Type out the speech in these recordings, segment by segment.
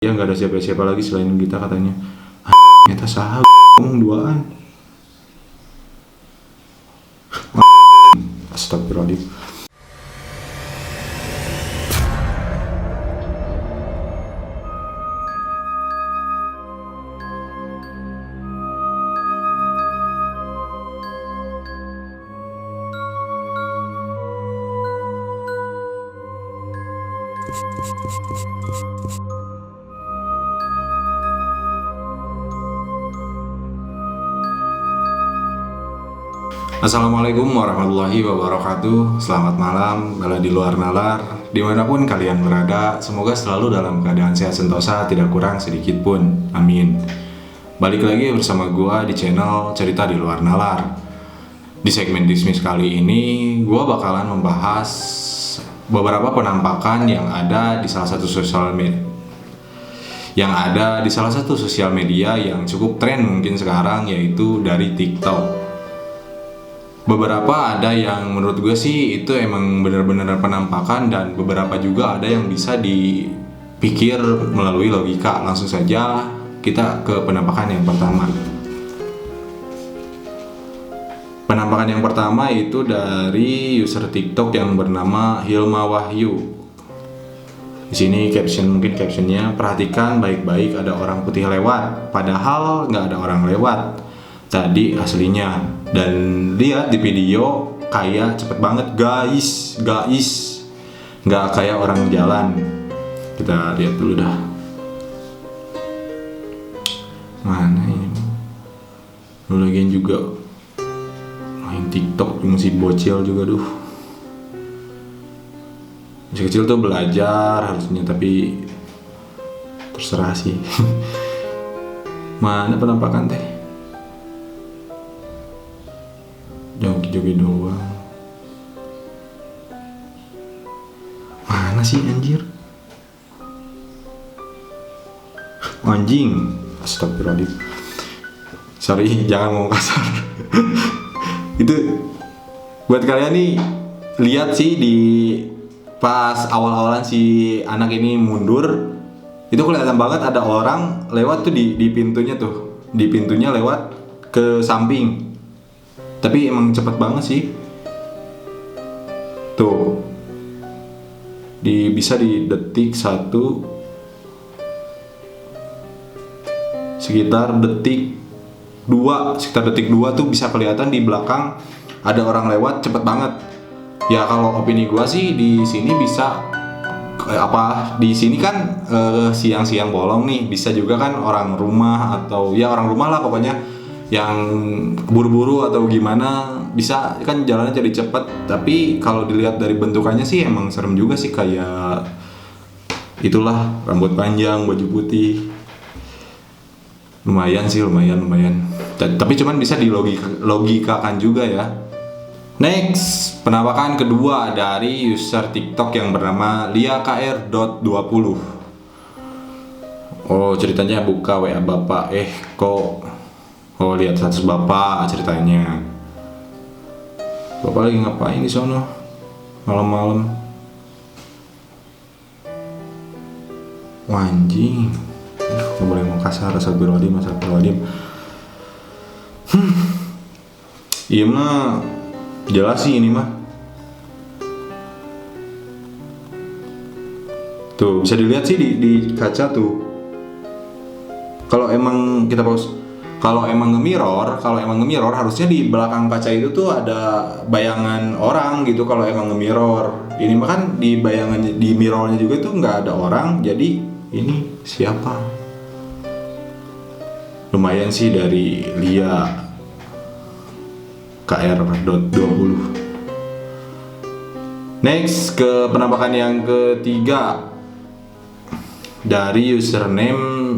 Ya nggak ada siapa-siapa lagi selain kita katanya. Ternyata sah ngomong duaan. Astagfirullahaladzim. Assalamualaikum warahmatullahi wabarakatuh. Selamat malam, bala di luar nalar. Dimanapun kalian berada, semoga selalu dalam keadaan sehat sentosa, tidak kurang sedikit pun. Amin. Balik lagi bersama gua di channel Cerita di Luar Nalar. Di segmen Dismiss kali ini, gua bakalan membahas beberapa penampakan yang ada di salah satu sosial media yang cukup tren mungkin sekarang, yaitu dari TikTok. Beberapa ada yang menurut gue sih itu emang benar-benar penampakan, dan beberapa juga ada yang bisa dipikir melalui logika. Langsung saja kita ke penampakan yang pertama. Penampakan yang pertama itu dari user TikTok yang bernama Hilma Wahyu. Di sini mungkin captionnya, perhatikan baik-baik ada orang putih lewat, padahal nggak ada orang lewat tadi aslinya. Dan lihat di video kayak cepet banget guys, nggak kayak orang jalan. Kita lihat dulu dah. Mana ini? Lu lagian juga main TikTok masih bocil juga duh. Masih kecil tuh belajar harusnya, tapi terserah sih. Mana penampakan teh? Joget-joget doang. Mana sih anjir? Anjing. Astagfirullahaladzim. Sorry, jangan ngomong kasar. Itu buat kalian nih, lihat sih di pas awal-awalan si anak ini mundur, itu kelihatan banget ada orang lewat tuh di pintunya tuh. Di pintunya lewat ke samping. Tapi emang cepet banget sih. Tuh. Bisa di detik 1, sekitar detik 2 tuh bisa kelihatan di belakang ada orang lewat, cepet banget. Ya kalau opini gua sih di sini bisa di sini kan siang-siang bolong nih, bisa juga kan orang rumah atau ya orang rumah lah pokoknya yang buru-buru atau gimana, bisa kan jalannya jadi cepet. Tapi kalau dilihat dari bentukannya sih emang serem juga sih, kayak itulah, rambut panjang, baju putih. Lumayan. Tapi cuman bisa dilogikakan juga ya. Next, penampakan kedua dari user TikTok yang bernama liakr.20. Oh, ceritanya buka WA bapak. Oh, lihat status bapak ceritanya. Bapak lagi ngapain di sono malam-malam? Anjing. Nggak boleh ngomong kasar, astagfirullahaladzim. Iya mah jelas sih ini mah. Tuh, bisa dilihat sih di kaca tuh. Kalau emang nge-mirror harusnya di belakang kaca itu tuh ada bayangan orang gitu. Kalau emang nge-mirror, ini mah kan di mirrornya juga tuh nggak ada orang. Jadi ini siapa? Lumayan sih dari Lia KR.20. Next, ke penampakan yang ketiga dari username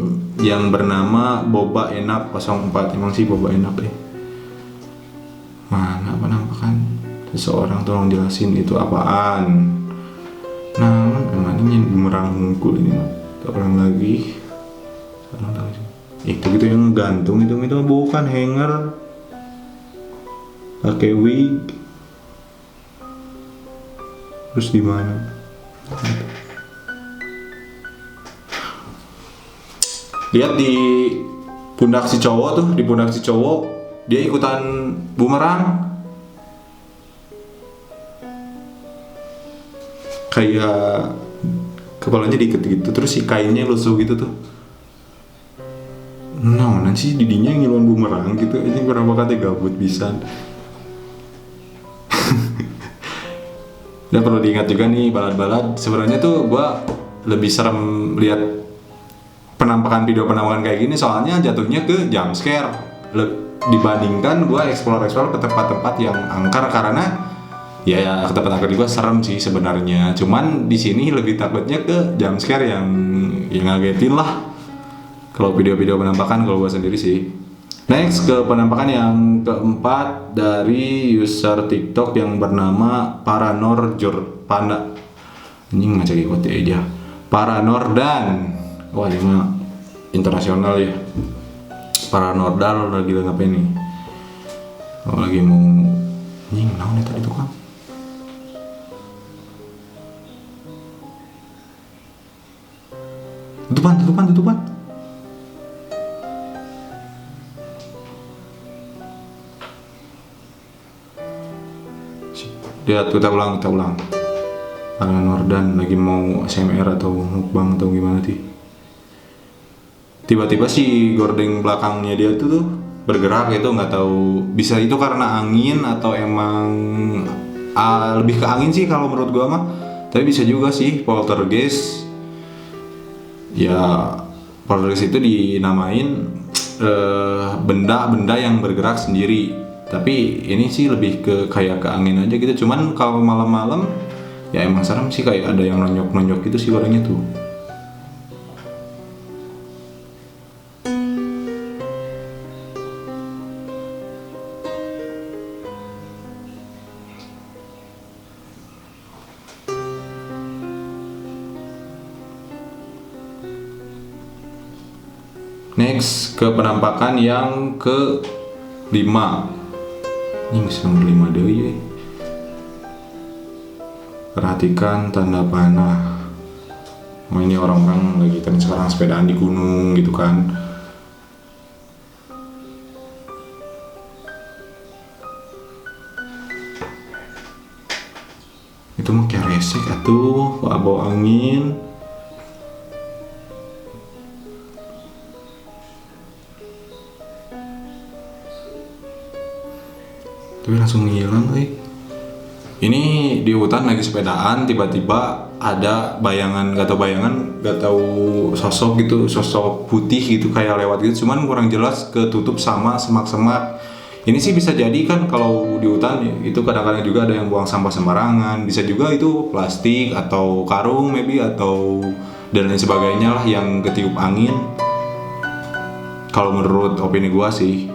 yang bernama Boba Enak 04. Emang sih Boba Enak deh. Mana penampakan? Seseorang tolong jelasin itu apaan? Nah, kemana yang bumerang ngungkul ini mah? Orang lagi. Itu gitu yang gantung itu bukan hanger. Pakai wig. Terus di mana? Lihat di pundak si cowok tuh, di pundak si cowok dia ikutan bumerang. Kayak kepalanya diikat gitu, terus si kainnya lusuh gitu tuh. Nah, nanti didinya ngiluan bumerang gitu, ini kurang bakatnya gabut bisa. Dan perlu diingat juga nih balad-balad, sebenarnya tuh gua lebih serem lihat penampakan kayak gini soalnya jatuhnya ke jump scare dibandingkan gua explore ke tempat-tempat yang angker, karena ya ke tempat angker juga serem sih sebenarnya. Cuman di sini lebih takutnya ke jump scare yang ngagetin lah. Kalau video-video penampakan kalau gua sendiri sih. Next ke penampakan yang keempat dari user TikTok yang bernama Paranorjur Panda. Anjing ngecek ikut aja. Paranordan. Wah, ini mah internasional ya. Paranordal lagi ngapain nih? Oh, lagi mau anjing naon ya tadi tuh kan. Tutupan. Lihat, kita ulang. Paranordan lagi mau SMR atau mukbang atau gimana sih? Tiba-tiba si gordeng belakangnya dia tuh bergerak gitu, nggak tahu bisa itu karena angin atau emang lebih ke angin sih kalau menurut gua mah. Tapi bisa juga sih poltergeist. Ya poltergeist itu dinamain benda-benda yang bergerak sendiri. Tapi ini sih lebih ke kayak ke angin aja gitu. Cuman kalau malam-malam ya emang serem sih, kayak ada yang nonyok-nonyok gitu sih orangnya tuh. Next ke penampakan yang ke-5. Ini nomor 5 deh ya. Perhatikan tanda panah. Oh, ini orang-orang lagi kan sekarang sepedaan di gunung gitu kan. Itu mah kayak resek atuh, bawa angin. Tapi langsung ngilang Ini di hutan lagi sepedaan, tiba-tiba ada bayangan, gak tahu sosok gitu, sosok putih gitu kayak lewat gitu, cuman kurang jelas, ketutup sama semak-semak. Ini sih bisa jadi kan kalau di hutan itu kadang-kadang juga ada yang buang sampah sembarangan, bisa juga itu plastik atau karung maybe atau dan lain sebagainya lah yang ketiup angin. Kalau menurut opini gua sih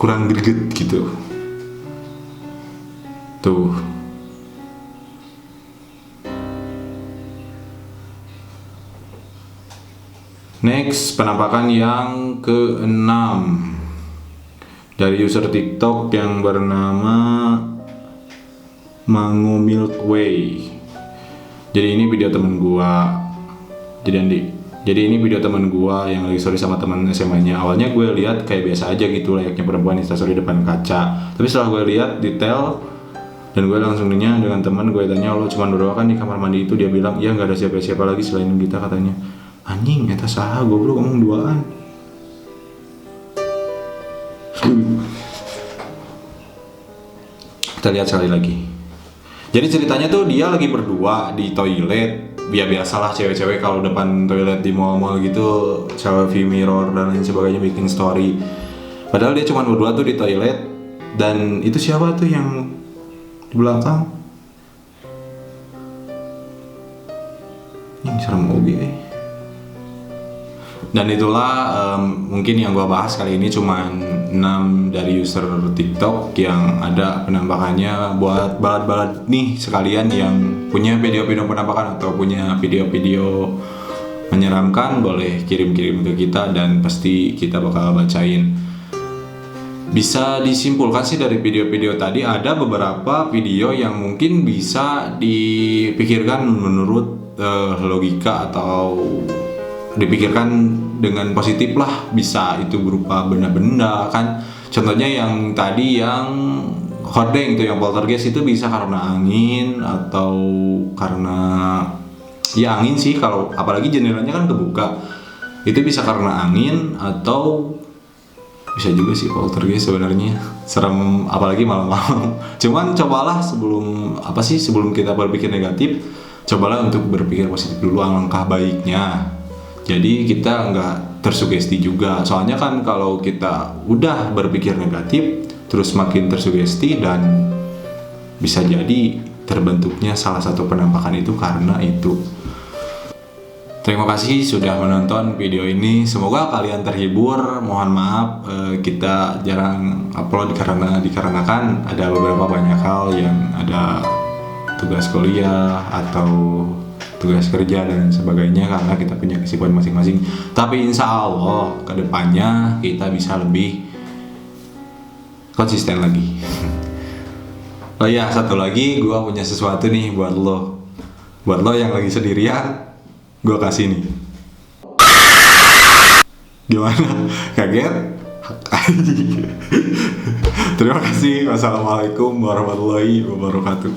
kurang greget gitu. Tuh. Next, penampakan yang ke-6 dari user TikTok yang bernama Mango Milk Way. Jadi ini video temen gua. Jadi ini video teman gua yang lagi story sama teman SMA-nya. Awalnya gue lihat kayak biasa aja gitu, layaknya perempuan instastory depan kaca. Tapi setelah gue lihat detail dan gue langsung nanya dengan teman, gue tanya, lo cuma berdua kan di kamar mandi itu? Dia bilang, iya nggak ada siapa-siapa lagi selain kita katanya. Anjing, eta saha goblok ngomong duaan. Kita lihat sekali lagi. Jadi ceritanya tuh dia lagi berdua di toilet. Ya biasalah cewek-cewek kalau depan toilet di mall-mall gitu, selfie mirror dan lain sebagainya, bikin story. Padahal dia cuma berdua tuh di toilet. Dan itu siapa tuh yang di belakang? Ini serem oge. Dan itulah mungkin yang gua bahas kali ini cuman 6 dari user TikTok yang ada penampakannya. Buat balad-balad nih sekalian yang punya video-video penampakan atau punya video-video menyeramkan, boleh kirim-kirim ke kita dan pasti kita bakal bacain. Bisa disimpulkan sih dari video-video tadi, ada beberapa video yang mungkin bisa dipikirkan menurut logika atau dipikirkan dengan positif lah, bisa itu berupa benda-benda kan. Contohnya yang tadi yang hordeng itu, yang poltergeist itu bisa karena angin atau karena ya angin sih, kalau apalagi jendelanya kan kebuka, itu bisa karena angin atau bisa juga sih poltergeist sebenarnya. Serem apalagi malam-malam. Cuman cobalah sebelum kita berpikir negatif, cobalah untuk berpikir positif dulu, alangkah baiknya. Jadi kita nggak tersugesti juga. Soalnya kan kalau kita udah berpikir negatif, terus makin tersugesti dan bisa jadi terbentuknya salah satu penampakan itu karena itu. Terima kasih sudah menonton video ini. Semoga kalian terhibur. Mohon maaf kita jarang upload dikarenakan ada beberapa banyak hal yang ada tugas kuliah atau tugas kerja dan sebagainya, karena kita punya kesibukan masing-masing. Tapi insya Allah kedepannya kita bisa lebih konsisten lagi. Oh iya, satu lagi, gue punya sesuatu nih buat lo yang lagi sendirian. Gue kasih nih. Gimana? Kaget? Terima kasih. Wassalamualaikum warahmatullahi wabarakatuh.